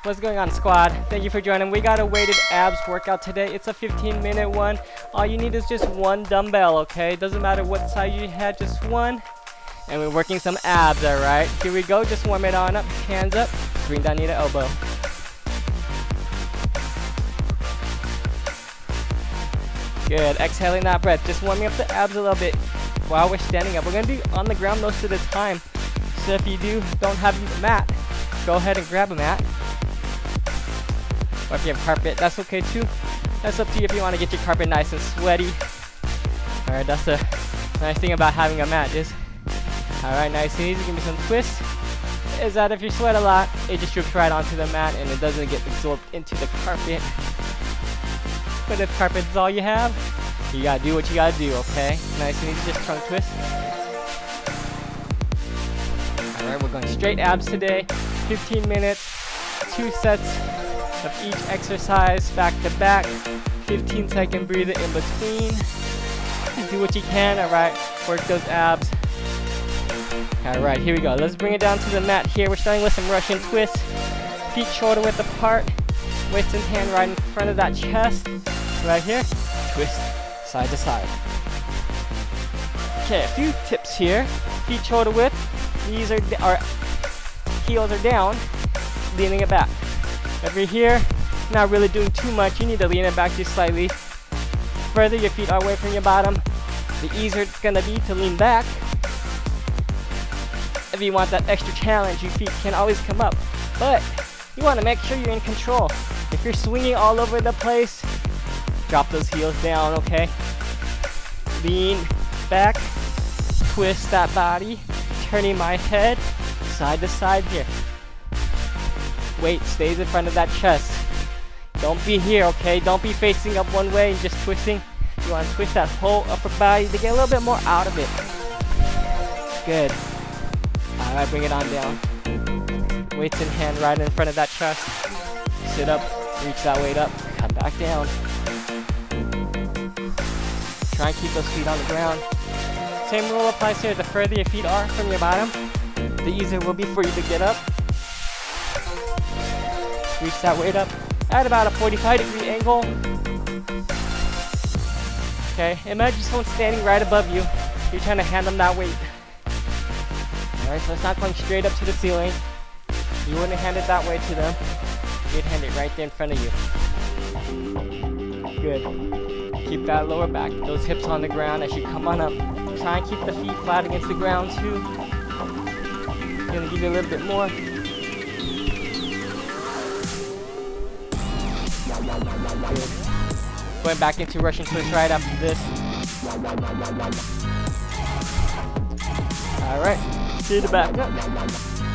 What's going on, squad? Thank you for joining. We got a weighted abs workout today. It's a 15-minute one. All you need is just one dumbbell, okay? Doesn't matter what size you have, just one. And we're working some abs, alright? Here we go. Just warm it on up. Hands up. Bring down knee to elbow. Good. Exhaling that breath. Just warming up the abs a little bit while we're standing up. We're going to be on the ground most of the time. So if you don't have a mat, go ahead and grab a mat. Or if you have carpet, that's okay too. That's up to you if you want to get your carpet nice and sweaty. Alright, that's the nice thing about having a mat. Alright, nice and easy. Give me some twists. Is that if you sweat a lot, it just drips right onto the mat and it doesn't get absorbed into the carpet. But if carpet is all you have, you gotta do what you gotta do, okay? Nice and easy, just trunk twist. Alright, we're going straight abs today. 15 minutes, 2 sets of each exercise, back to back. 15-second breather in between. Just do what you can, alright? Work those abs. Alright, here we go. Let's bring it down to the mat here. We're starting with some Russian twists. Feet shoulder width apart. Weights in hand right in front of that chest. Right here. Twist side to side. Okay, a few tips here. Feet shoulder width. Knees are heels are down. Leaning it back. If you're here, not really doing too much, you need to lean it back just slightly. Further your feet are away from your bottom, the easier it's gonna be to lean back. If you want that extra challenge, your feet can always come up, but you want to make sure you're in control. If you're swinging all over the place, drop those heels down, okay? Lean back, twist that body, turning my head side to side here. Weight stays in front of that chest. Don't be here, okay? Don't be facing up one way and just twisting. You want to twist that whole upper body to get a little bit more out of it. Good. Alright, bring it on down. Weights in hand right in front of that chest. Sit up, reach that weight up, come back down. Try and keep those feet on the ground. Same rule applies here. The further your feet are from your bottom, the easier it will be for you to get up. Reach that weight up at about a 45-degree angle. Okay, imagine someone standing right above you. You're trying to hand them that weight. Alright, so it's not going straight up to the ceiling. You wouldn't hand it that way to them. You'd hand it right there in front of you. Good. Keep that lower back, those hips on the ground as you come on up. Try and keep the feet flat against the ground too. Gonna give you a little bit more. Good. Going back into Russian twist right after this. Alright, see the back up.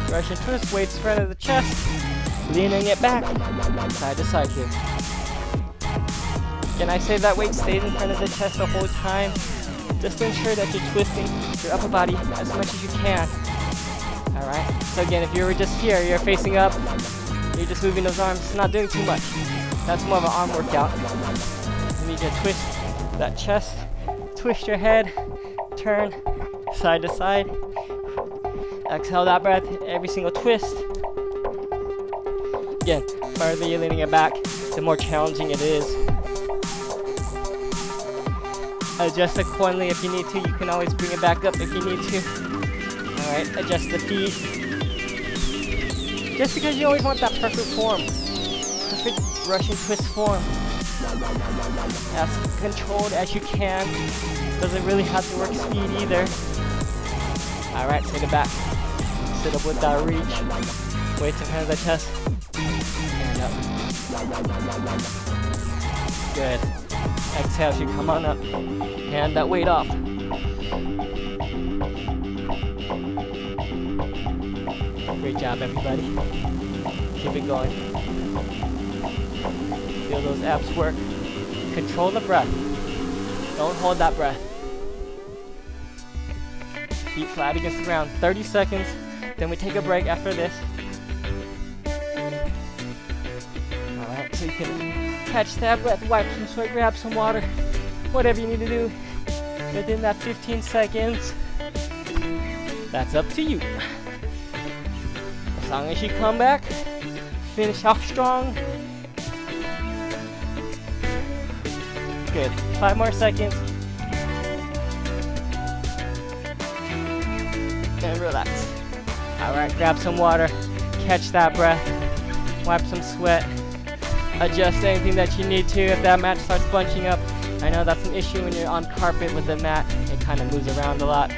Russian twist, weights in front of the chest. Leaning it back, side to side here. Can I say that weight stays in front of the chest the whole time? Just to ensure that you're twisting your upper body as much as you can. Alright, so again, if you were just here, you're facing up, you're just moving those arms, not doing too much. That's more of an arm workout. You need to twist that chest, twist your head, turn side to side. Exhale that breath, every single twist. Again, further you're leaning it back, the more challenging it is. Adjust accordingly if you need to. You can always bring it back up if you need to. Alright, adjust the feet. Just because you always want that perfect form. Perfect Russian twist form. As controlled as you can. Doesn't really have to work speed either. Alright, take it back. Sit up with that reach. Weights in front of the chest. And up. Good. Exhale as you come on up. Hand that weight off. Great job, everybody. Keep it going. Feel those abs work. Control the breath. Don't hold that breath. Feet flat against the ground. 30 seconds. Then we take a break after this. Alright, so you can catch that breath, wipe some sweat, grab some water. Whatever you need to do within that 15 seconds. That's up to you. As long as you come back Finish off strong. Good. 5 more seconds. And relax. Alright, grab some water. Catch that breath. Wipe some sweat. Adjust anything that you need to if that mat starts bunching up. I know that's an issue when you're on carpet with the mat. It kind of moves around a lot.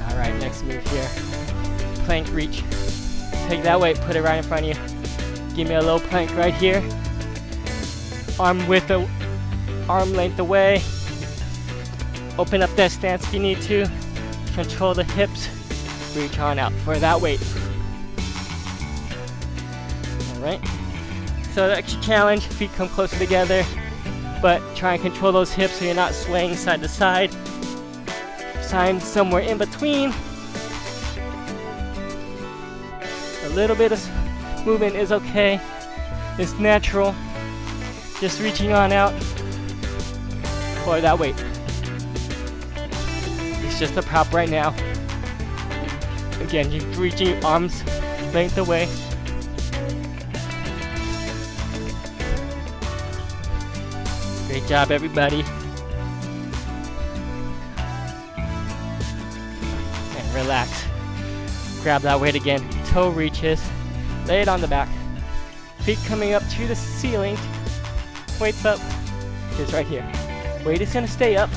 Alright, next move here. Plank reach. Take that weight, put it right in front of you. Give me a low plank right here. Arm length away. Open up that stance if you need to. Control the hips. Reach on out for that weight. Alright. So the extra challenge, feet come closer together, but try and control those hips so you're not swaying side to side. Find somewhere in between. A little bit of movement is okay. It's natural. Just reaching on out for that weight. It's just a prop right now. Again, you're reaching arms length away. Great job, everybody. And relax. Grab that weight again. Toe reaches. Lay it on the back. Feet coming up to the ceiling. Weight's up. It's right here. Weight is gonna stay up.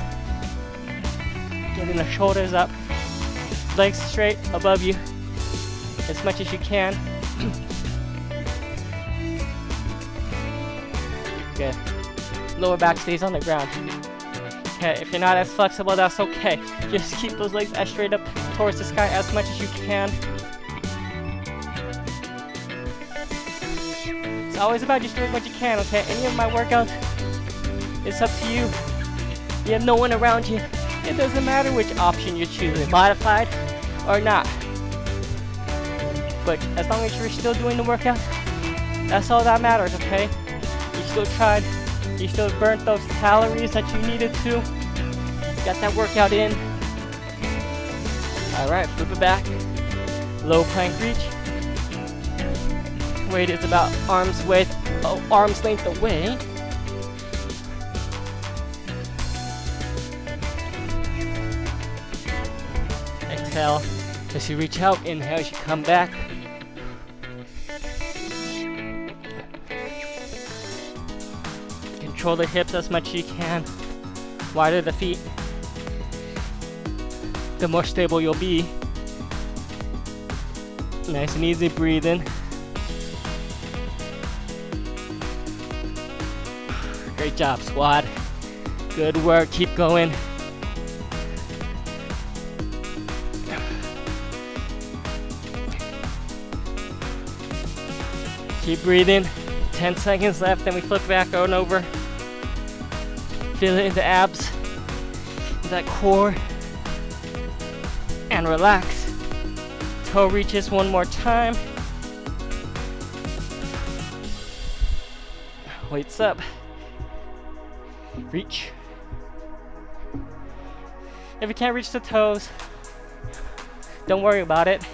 Getting the shoulders up. Legs straight above you as much as you can. Good. Lower back stays on the ground. Okay, if you're not as flexible, that's okay. Just keep those legs as straight up towards the sky as much as you can. It's always about just doing what you can, okay? Any of my workouts, it's up to you. You have no one around you. It doesn't matter which option you're choosing, modified or not. But as long as you're still doing the workout, that's all that matters, okay? You still tried. You still burnt those calories that you needed to. Got that workout in. Alright, flip it back. Low plank reach. Weight is about arm's length away. Exhale as you reach out. Inhale as you come back. Control the hips as much as you can. Wider the feet, the more stable you'll be. Nice and easy breathing. Great job, squad. Good work, keep going. Keep breathing. 10 seconds left, then we flip back on over. Feel it in the abs, that core, and relax. Toe reaches one more time. Weights up. Reach. If you can't reach the toes, don't worry about it.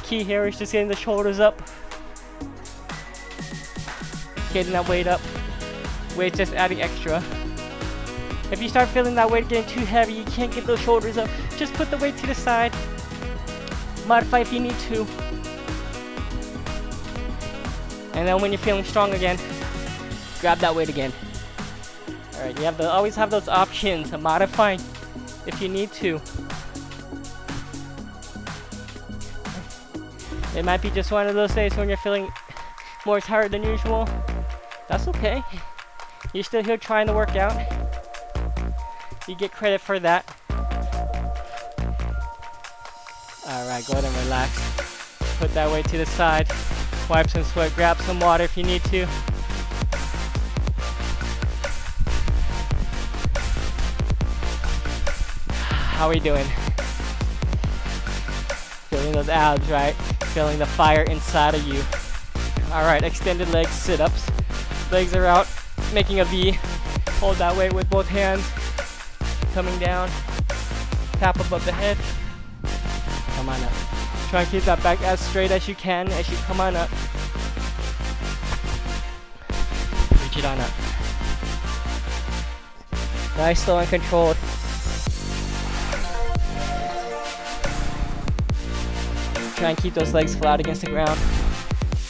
Key here is just getting the shoulders up. Getting that weight up. Weight just adding extra. If you start feeling that weight getting too heavy, you can't get those shoulders up, just put the weight to the side. Modify if you need to. And then when you're feeling strong again, grab that weight again. Alright, you have to always have those options to modify if you need to. It might be just one of those days when you're feeling more tired than usual. That's okay. You're still here trying to work out. You get credit for that. Alright, go ahead and relax. Put that weight to the side. Wipe some sweat, grab some water if you need to. How are we doing? Feeling those abs, right? Feeling the fire inside of you. Alright, extended legs, sit-ups. Legs are out, making a V. Hold that weight with both hands. Coming down. Tap above the head. Come on up. Try and keep that back as straight as you can as you come on up. Push it on up. Nice, slow and controlled. Try and keep those legs flat against the ground.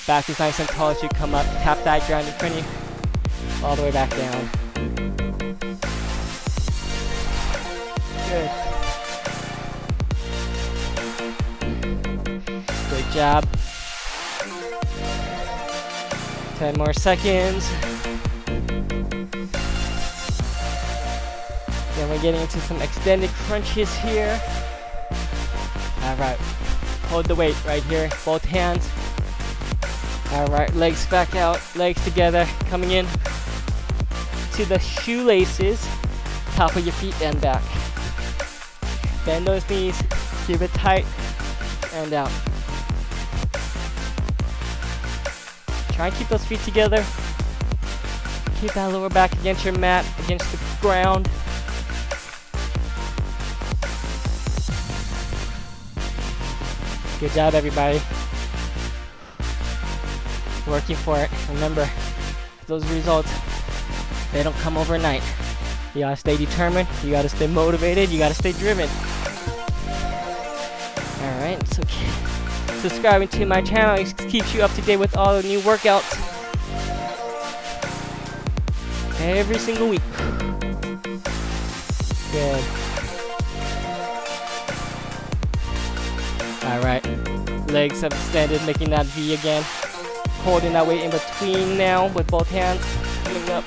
Back is nice and tall as you come up. Tap that ground in front of you. All the way back down. Good. Great job. 10 more seconds. Then we're getting into some extended crunches here. Alright. Hold the weight right here. Both hands. Alright, legs back out, legs together, coming in to the shoelaces, top of your feet and back. Bend those knees, keep it tight, and out. Try and keep those feet together. Keep that lower back against your mat, against the ground. Good job, everybody. Working for it. Remember, those results, they don't come overnight. You gotta stay determined, you gotta stay motivated, you gotta stay driven. Alright, so subscribing to my channel keeps you up to date with all the new workouts every single week. Good. Alright, legs have extended, making that V again. Holding that weight in between now with both hands. Coming up.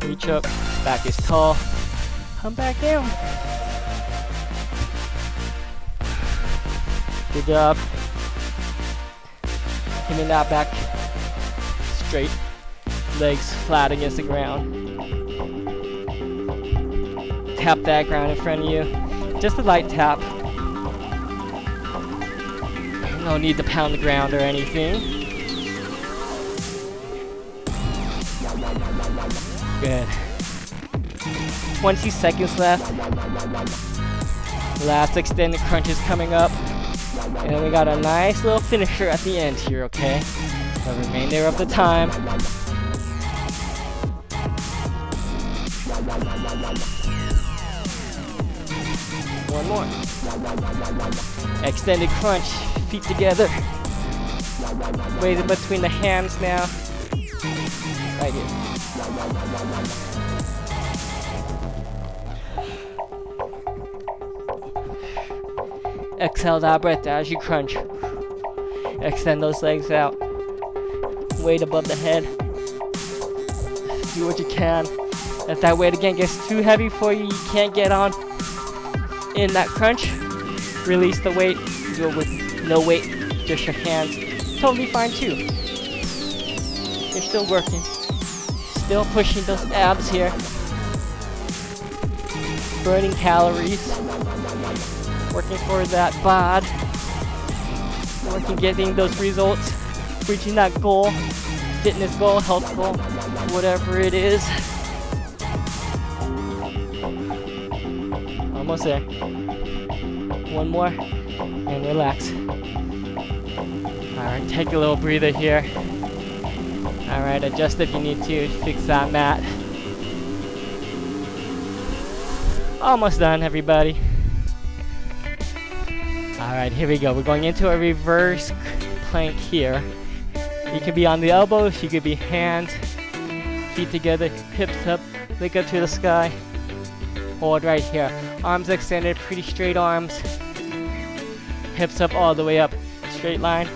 Reach up. Back is tall. Come back down. Good job. Keeping that back straight. Legs flat against the ground. Tap that ground in front of you. Just a light tap. No need to pound the ground or anything. Good. 20 seconds left. Last extended crunch is coming up. And we got a nice little finisher at the end here, okay? The remainder of the time. One more. Extended crunch, feet together. Weight in between the hands now. Right here. Exhale that breath as you crunch. Extend those legs out. Weight above the head. Do what you can. If that weight again gets too heavy for you, you can't get on in that crunch, release the weight. Do it with no weight, just your hands. Totally fine too. You're still working. Still pushing those abs here. Burning calories. Working for that bod. Working getting those results. Reaching that goal. Fitness goal, health goal, whatever it is. Almost there. One more. And relax. Alright, take a little breather here. Alright, adjust if you need to. Fix that mat. Almost done, everybody. Alright, here we go. We're going into a reverse plank here. You can be on the elbows, you could be hands, feet together, hips up, look up to the sky. Hold right here. Arms extended, pretty straight arms. Hips up all the way up. Straight line.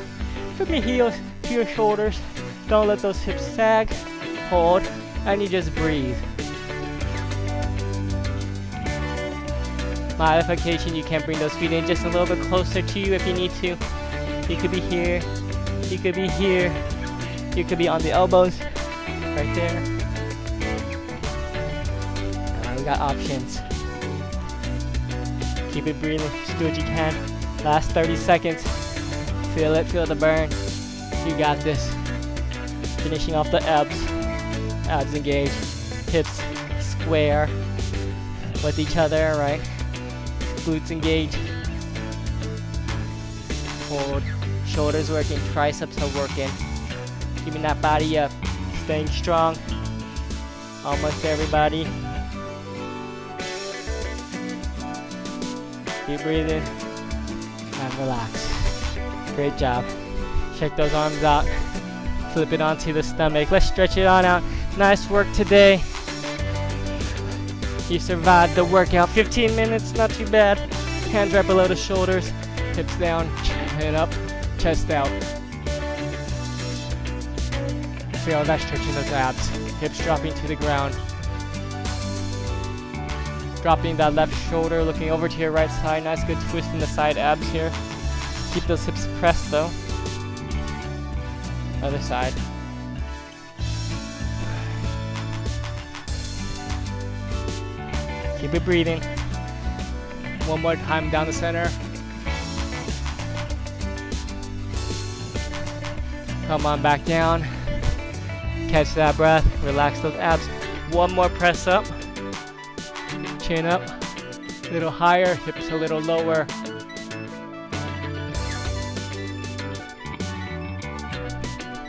From your heels to your shoulders. Don't let those hips sag. Hold. And you just breathe. Modification, you can bring those feet in just a little bit closer to you if you need to. You could be here. You could be here. You could be on the elbows. Right there. We got options. Keep it breathing. Just do what you can. Last 30 seconds. Feel it. Feel the burn. You got this. Finishing off the abs. Abs engaged. Hips square with each other, right? Glutes engaged. Hold. Shoulders working. Triceps are working. Keeping that body up. Staying strong. Almost there, everybody. Keep breathing and relax. Great job. Check those arms out. Flip it onto the stomach. Let's stretch it on out. Nice work today. You survived the workout. 15 minutes, not too bad. Hands right below the shoulders. Hips down, chin up, chest out. Feel that stretching those abs. Hips dropping to the ground. Dropping that left shoulder, looking over to your right side. Nice good twist in the side abs here. Keep those hips pressed though. Other side. Keep it breathing. One more time down the center. Come on back down. Catch that breath. Relax those abs. One more press up. Chin up. A little higher. Hips a little lower.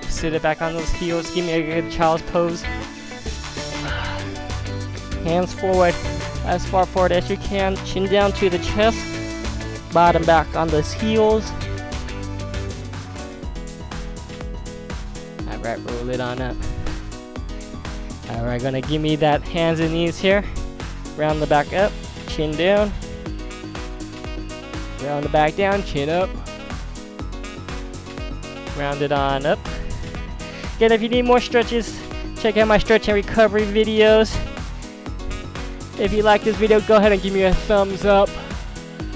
Sit it back on those heels. Give me a good child's pose. Hands forward. As far forward as you can. Chin down to the chest. Bottom back on those heels. Alright, roll it on up. Alright, gonna give me that hands and knees here. Round the back up. Chin down. Round the back down. Chin up. Round it on up. Again, if you need more stretches, check out my stretch and recovery videos. If you like this video, go ahead and give me a thumbs up.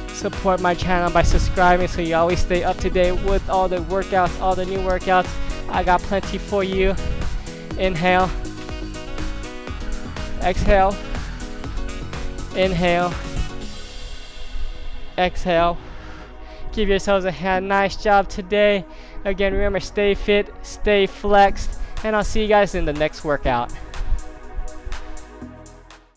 Support my channel by subscribing so you always stay up to date with all the workouts, all the new workouts. I got plenty for you. Inhale. Exhale. Inhale. Exhale. Give yourselves a hand. Nice job today. Again, remember, stay fit, stay flexed, and I'll see you guys in the next workout.